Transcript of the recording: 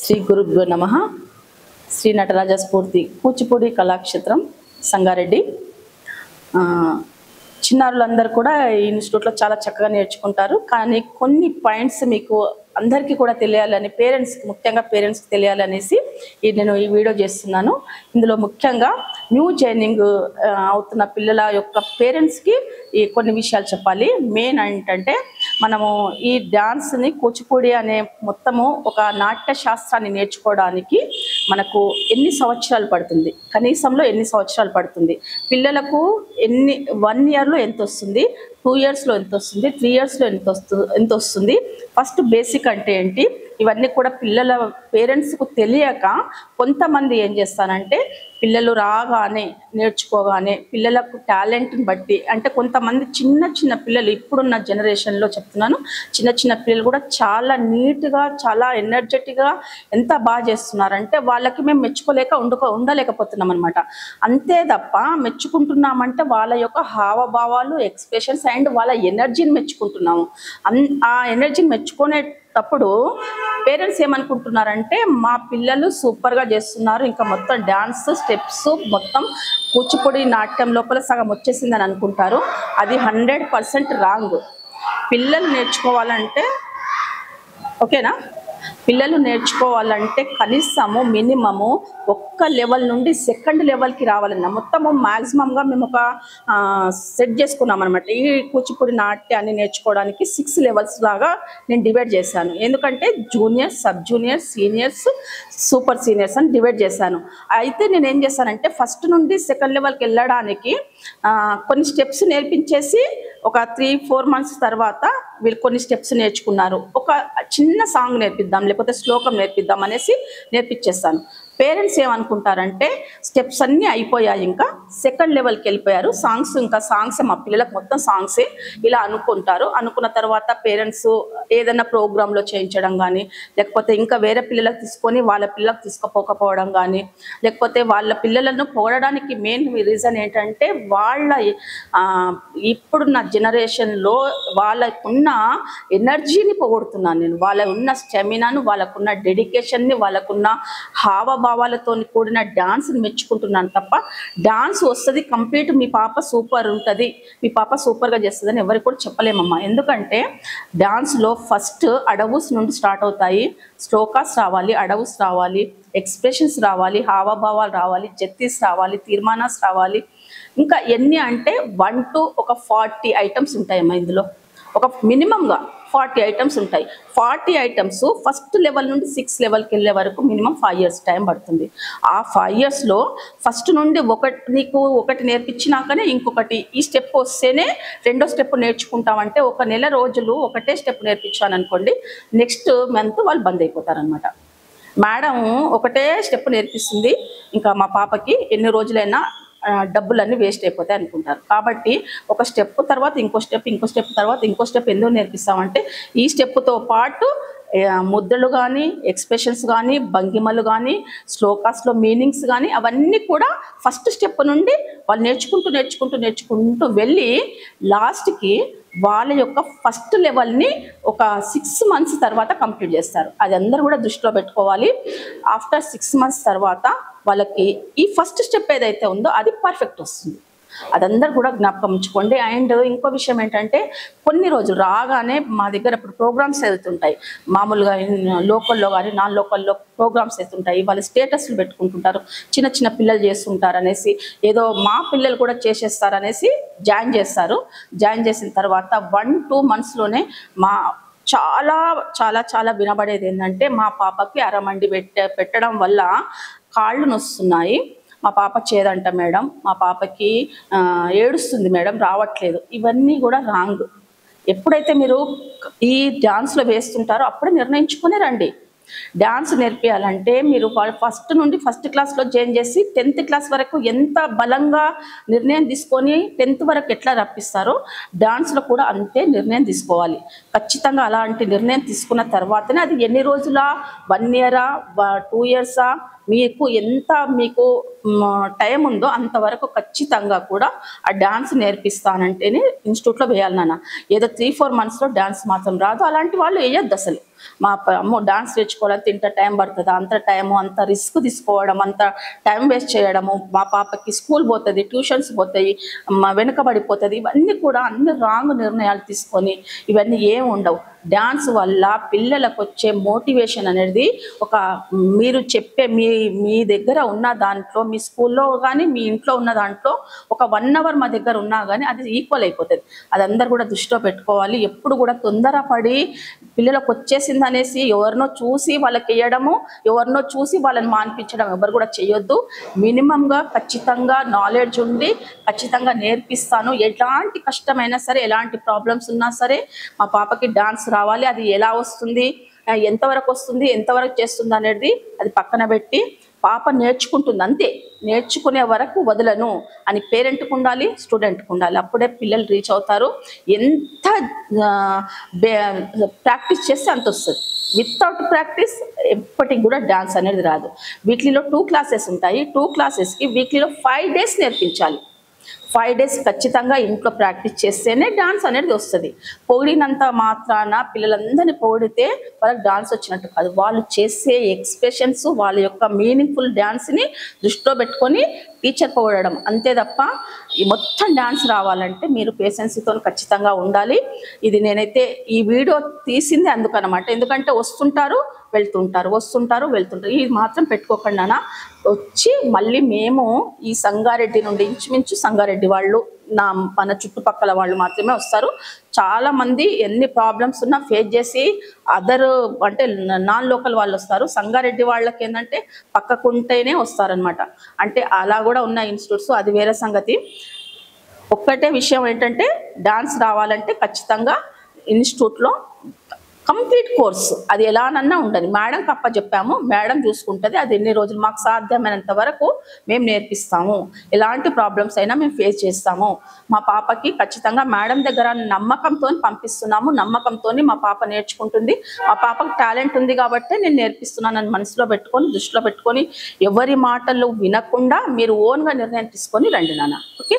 శ్రీ గురుభ్యో నమః. శ్రీ నటరాజ స్ఫూర్తి కూచిపూడి కళాక్షేత్రం సంగారెడ్డి. చిన్నారులందరూ కూడా ఈ ఇన్స్టిట్యూట్లో చాలా చక్కగా నేర్చుకుంటారు. కానీ కొన్ని పాయింట్స్ మీకు అందరికీ కూడా తెలియాలని, పేరెంట్స్కి ముఖ్యంగా పేరెంట్స్కి తెలియాలనేసి నేను ఈ వీడియో చేస్తున్నాను. ఇందులో ముఖ్యంగా న్యూ జాయినింగ్ అవుతున్న పిల్లల యొక్క పేరెంట్స్కి ఈ కొన్ని విషయాలు చెప్పాలి. మెయిన్ ఏంటంటే, మనము ఈ డాన్స్ని కూచిపూడి అనే మొత్తము ఒక నాట్య శాస్త్రాన్ని నేర్చుకోవడానికి మనకు ఎన్ని సంవత్సరాలు పడుతుంది, కనీసంలో ఎన్ని సంవత్సరాలు పడుతుంది, పిల్లలకు 1 ఇయర్లో ఎంత వస్తుంది, 2 ఇయర్స్లో ఎంత వస్తుంది, 3 ఇయర్స్లో ఎంత వస్తుంది, ఫస్ట్ బేసిక్ అంటే ఏంటి, ఇవన్నీ కూడా పిల్లల పేరెంట్స్కు తెలియక కొంతమంది ఏం చేస్తారంటే, పిల్లలు రాగానే నేర్చుకోగానే పిల్లలకు టాలెంట్ని బట్టి, అంటే కొంతమంది చిన్న పిల్లలు ఇప్పుడున్న జనరేషన్లో చెప్తున్నాను, చిన్న పిల్లలు కూడా చాలా నీట్గా, చాలా ఎనర్జెటిక్గా ఎంత బాగా చేస్తున్నారంటే వాళ్ళకి మేము మెచ్చుకోలేక ఉండలేకపోతున్నాం అనమాట. అంతే తప్ప మెచ్చుకుంటున్నామంటే వాళ్ళ యొక్క హావభావాలు, ఎక్స్ప్రెషన్స్ అండ్ వాళ్ళ ఎనర్జీని మెచ్చుకుంటున్నాము. ఆ ఎనర్జీని మెచ్చుకునేటప్పుడు పేరెంట్స్ ఏమనుకుంటున్నారంటే, మా పిల్లలు సూపర్గా చేస్తున్నారు, ఇంకా మొత్తం డ్యాన్స్ స్టెప్స్ మొత్తం కూచిపూడి నాట్యం లోపల సగం వచ్చేసిందని అనుకుంటారు. అది 100% రాంగ్. పిల్లలు నేర్చుకోవాలంటే, ఓకేనా, పిల్లలు నేర్చుకోవాలంటే కనీసము మినిమము ఒక్క లెవెల్ నుండి సెకండ్ లెవెల్కి రావాలన్నా మొత్తము మ్యాక్సిమంగా మేము ఒక సెట్ చేసుకున్నాం అనమాట. ఈ కూచిపూడి నాట్యాన్ని నేర్చుకోవడానికి 6 లెవెల్స్ లాగా నేను డివైడ్ చేశాను. ఎందుకంటే juniors, sub juniors, seniors, super seniors అని డివైడ్ చేశాను. అయితే నేను ఏం చేశానంటే, ఫస్ట్ నుండి సెకండ్ లెవెల్కి వెళ్ళడానికి కొన్ని స్టెప్స్ నేర్పించేసి ఒక 3-4 మంత్స్ తర్వాత వీళ్ళు కొన్ని స్టెప్స్ నేర్చుకున్నారు. ఒక చిన్న సాంగ్ నేర్పిద్దాం, లేకపోతే శ్లోకం నేర్పిద్దాం అనేసి నేర్పించేస్తాను. పేరెంట్స్ ఏమనుకుంటారంటే, స్టెప్స్ అన్నీ అయిపోయాయి, ఇంకా సెకండ్ లెవెల్కి వెళ్ళిపోయారు, ఇంకా సాంగ్సే, మా పిల్లలకు మొత్తం సాంగ్సే ఇలా అనుకుంటారు. అనుకున్న తర్వాత పేరెంట్స్ ఏదైనా ప్రోగ్రాంలో చేయించడం కానీ, లేకపోతే ఇంకా వేరే పిల్లలకు తీసుకొని వాళ్ళ పిల్లలకు తీసుకుపోకపోవడం కానీ, లేకపోతే వాళ్ళ పిల్లలను పొగడడానికి మెయిన్ రీజన్ ఏంటంటే, వాళ్ళ ఇప్పుడున్న జనరేషన్లో వాళ్ళకున్న ఎనర్జీని పొగుడుతున్నాను నేను. వాళ్ళ ఉన్న స్టెమినాను, వాళ్ళకున్న డెడికేషన్ని, వాళ్ళకున్న హావభావాలతో కూడిన డాన్స్ని మెచ్చుకుంటున్నాను తప్ప, డాన్స్ వస్తుంది కంప్లీట్, మీ పాప సూపర్ ఉంటుంది, మీ పాప సూపర్గా చేస్తుందని ఎవరికి కూడా చెప్పలేమమ్మా. ఎందుకంటే డాన్స్లో ఫస్ట్ అడవుస్ నుండి స్టార్ట్ అవుతాయి. శ్లోకాస్ రావాలి, అడవుస్ రావాలి, ఎక్స్ప్రెషన్స్ రావాలి, హావభావాలు రావాలి, జత్తిస్ రావాలి, తీర్మానాస్ రావాలి. ఇంకా ఎన్ని అంటే 1 to 40 ఐటమ్స్ ఉంటాయమ్మా. ఇందులో ఒక మినిమంగా 40 ఐటమ్స్ ఉంటాయి. 40 ఐటమ్స్ ఫస్ట్ లెవెల్ నుండి 6 లెవెల్కి వెళ్ళే వరకు మినిమం 5 ఇయర్స్ టైం పడుతుంది. ఆ 5 ఇయర్స్లో ఫస్ట్ నుండి నీకు ఒకటి నేర్పించినాకనే ఇంకొకటి, ఈ స్టెప్ వస్తేనే రెండో స్టెప్ నేర్చుకుంటామంటే, ఒక నెల రోజులు ఒకటే స్టెప్ నేర్పించాను అనుకోండి, నెక్స్ట్ మంత్ వాళ్ళు బంద్ అయిపోతారనమాట. మేడం ఒకటే స్టెప్ నేర్పిస్తుంది, ఇంకా మా పాపకి ఎన్ని రోజులైనా డబ్బులన్నీ వేస్ట్ అయిపోతాయి అనుకుంటారు. కాబట్టి ఒక స్టెప్ తర్వాత ఇంకో స్టెప్, ఇంకో స్టెప్ తర్వాత ఇంకో స్టెప్ ఎందుకు నేర్పిస్తామంటే, ఈ స్టెప్తో పాటు ముద్రలు కానీ, ఎక్స్ప్రెషన్స్ కానీ, భంగిమలు కానీ, శ్లోకాస్లో మీనింగ్స్ కానీ, అవన్నీ కూడా ఫస్ట్ స్టెప్ నుండి వాళ్ళు నేర్చుకుంటూ వెళ్ళి లాస్ట్కి వాళ్ళ యొక్క ఫస్ట్ లెవెల్ని ఒక 6 మంత్స్ తర్వాత కంప్లీట్ చేస్తారు. అది అందరూ కూడా దృష్టిలో పెట్టుకోవాలి. ఆఫ్టర్ 6 మంత్స్ తర్వాత వాళ్ళకి ఈ ఫస్ట్ స్టెప్ ఏదైతే ఉందో అది పర్ఫెక్ట్ వస్తుంది. అదందరూ కూడా జ్ఞాపకం ఉంచుకోండి. అండ్ ఇంకో విషయం ఏంటంటే, కొన్ని రోజులు రాగానే మా దగ్గర ఇప్పుడు ప్రోగ్రామ్స్ అవుతుంటాయి, మామూలుగా లోకల్లో కానీ నాన్ లోకల్లో ప్రోగ్రామ్స్ అవుతుంటాయి. వాళ్ళు స్టేటస్లు పెట్టుకుంటుంటారు, చిన్న పిల్లలు చేస్తుంటారు అనేసి, ఏదో మా పిల్లలు కూడా చేసేస్తారనేసి జాయిన్ చేస్తారు. జాయిన్ చేసిన తర్వాత 1-2 మంత్స్లోనే చాలా వినబడేది ఏంటంటే, మా పాపకి అరమండి పెట్టడం వల్ల కాళ్ళు నొస్తున్నాయి, మా పాప చేదంట మేడం, మా పాపకి ఏడుస్తుంది మేడం, రావట్లేదు. ఇవన్నీ కూడా రాంగ్. ఎప్పుడైతే మీరు ఈ డాన్స్లో వేస్తుంటారో అప్పుడే నిర్ణయించుకునే రండి. డాన్స్ నేర్పియాలంటే మీరు ఫస్ట్ నుండి ఫస్ట్ క్లాస్లో జాయిన్ చేసి 10th క్లాస్ వరకు ఎంత బలంగా నిర్ణయం తీసుకొని 10th వరకు ఎట్లా రప్పిస్తారో డాన్స్లో కూడా అంతే నిర్ణయం తీసుకోవాలి. ఖచ్చితంగా అలాంటి నిర్ణయం తీసుకున్న తర్వాతనే అది ఎన్ని రోజుల, 1 ఇయరా, 2 ఇయర్సా, మీకు టైం ఉందో అంతవరకు ఖచ్చితంగా కూడా ఆ డాన్స్ నేర్పిస్తానంటేనే ఇన్స్టిట్యూట్లో వేయాలి నాన్న. ఏదో 3-4 మంత్స్లో డాన్స్ మాత్రం రాదు, అలాంటి వాళ్ళు వేయొద్దు అసలు. అమ్మో డాన్స్ నేర్చుకోవాలంటే ఇంత టైం పడుతుందా, అంత టైము, అంత రిస్క్ తీసుకోవడం, అంత టైం వేస్ట్ చేయడము, మా పాపకి స్కూల్ పోతుంది, ట్యూషన్స్ పోతాయి, వెనుకబడిపోతుంది, ఇవన్నీ కూడా అన్ని రాంగ్ నిర్ణయాలు తీసుకొని ఇవన్నీ ఏం ఉండవు. డ్యాన్స్ వల్ల పిల్లలకు వచ్చే మోటివేషన్ అనేది ఒక మీరు చెప్పే మీ దగ్గర ఉన్న దాంట్లో, మీ స్కూల్లో కానీ మీ ఇంట్లో ఉన్న దాంట్లో ఒక 1 అవర్ మా దగ్గర ఉన్నా కానీ అది ఈక్వల్ అయిపోతుంది. అది అందరు కూడా దృష్టిలో పెట్టుకోవాలి. ఎప్పుడు కూడా తొందరపడి పిల్లలకు వచ్చేసింది అనేసి ఎవరినో చూసి వాళ్ళకి వేయడము, ఎవరినో చూసి వాళ్ళని మాన్పించడం ఎవరు కూడా చేయొద్దు. మినిమంగా ఖచ్చితంగా నాలెడ్జ్ ఉండి ఖచ్చితంగా నేర్పిస్తాను. ఎలాంటి కష్టమైనా సరే, ఎలాంటి ప్రాబ్లమ్స్ ఉన్నా సరే మా పాపకి డాన్స్ రావాలి. అది ఎలా వస్తుంది, ఎంతవరకు వస్తుంది, ఎంతవరకు చేస్తుంది అనేది అది పక్కన పెట్టి పాప నేర్చుకుంటుంది అంతే. నేర్చుకునే వరకు వదలను అని పేరెంట్కి ఉండాలి, స్టూడెంట్కి ఉండాలి. అప్పుడే పిల్లలు రీచ్ అవుతారు. ఎంత ప్రాక్టీస్ చేస్తే అంత వస్తుంది. వితౌట్ ప్రాక్టీస్ ఎప్పటికి కూడా డాన్స్ అనేది రాదు. వీక్లీలో 2 క్లాసెస్ ఉంటాయి. 2 క్లాసెస్కి వీక్లీలో 5 డేస్ నేర్పించాలి. 5 డేస్ ఖచ్చితంగా ఇంట్లో ప్రాక్టీస్ చేస్తేనే డాన్స్ అనేది వస్తుంది. పొగిడినంత మాత్రాన పిల్లలందరినీ పొగిడితే వాళ్ళకి డాన్స్ వచ్చినట్టు కాదు. వాళ్ళు చేసే ఎక్స్ప్రెషన్స్, వాళ్ళ యొక్క మీనింగ్ఫుల్ డాన్స్ని దృష్టిలో పెట్టుకొని టీచర్ పొగడడం అంతే తప్ప ఈ మొత్తం డాన్స్ రావాలంటే మీరు పేషెన్స్తో ఖచ్చితంగా ఉండాలి. ఇది నేనైతే ఈ వీడియో తీసింది అందుకనమాట. ఎందుకంటే వస్తుంటారు వెళ్తుంటారు, వస్తుంటారు వెళ్తుంటారు. ఇది మాత్రం పెట్టుకోకుండా వచ్చి మళ్ళీ మేము ఈ సంగారెడ్డి నుండి ఇంచుమించు సంగారెడ్డి వాళ్ళు మన చుట్టుపక్కల వాళ్ళు మాత్రమే వస్తారు. చాలా మంది ఎన్ని ప్రాబ్లమ్స్ ఉన్నా ఫేస్ చేసి అంటే నాన్ లోకల్ వాళ్ళు వస్తారు. సంగారెడ్డి వాళ్ళకి ఏంటంటే పక్కకుంటేనే వస్తారనమాట. అంటే అలా కూడా ఉన్న ఇన్స్టిట్యూట్స్, అది వేరే సంగతి. ఒక్కటే విషయం ఏంటంటే డాన్స్ రావాలంటే ఖచ్చితంగా ఇన్స్టిట్యూట్లో కంప్లీట్ కోర్స్ అది ఎలానన్నా ఉండదు. మేడంకి అప్ప చెప్పాము, మేడం చూసుకుంటుంది. అది ఎన్ని రోజులు మాకు సాధ్యమైనంత వరకు మేము నేర్పిస్తాము. ఎలాంటి ప్రాబ్లమ్స్ అయినా మేము ఫేస్ చేస్తాము. మా పాపకి ఖచ్చితంగా మేడం దగ్గర నమ్మకంతో పంపిస్తున్నాము. నమ్మకంతో మా పాప నేర్చుకుంటుంది. మా పాపకి టాలెంట్ ఉంది కాబట్టి నేను నేర్పిస్తున్నానని మనసులో పెట్టుకొని, దృష్టిలో పెట్టుకొని ఎవరి మాటలు వినకుండా మీరు ఓన్గా నిర్ణయం తీసుకొని రండి నాన్న. ఓకే.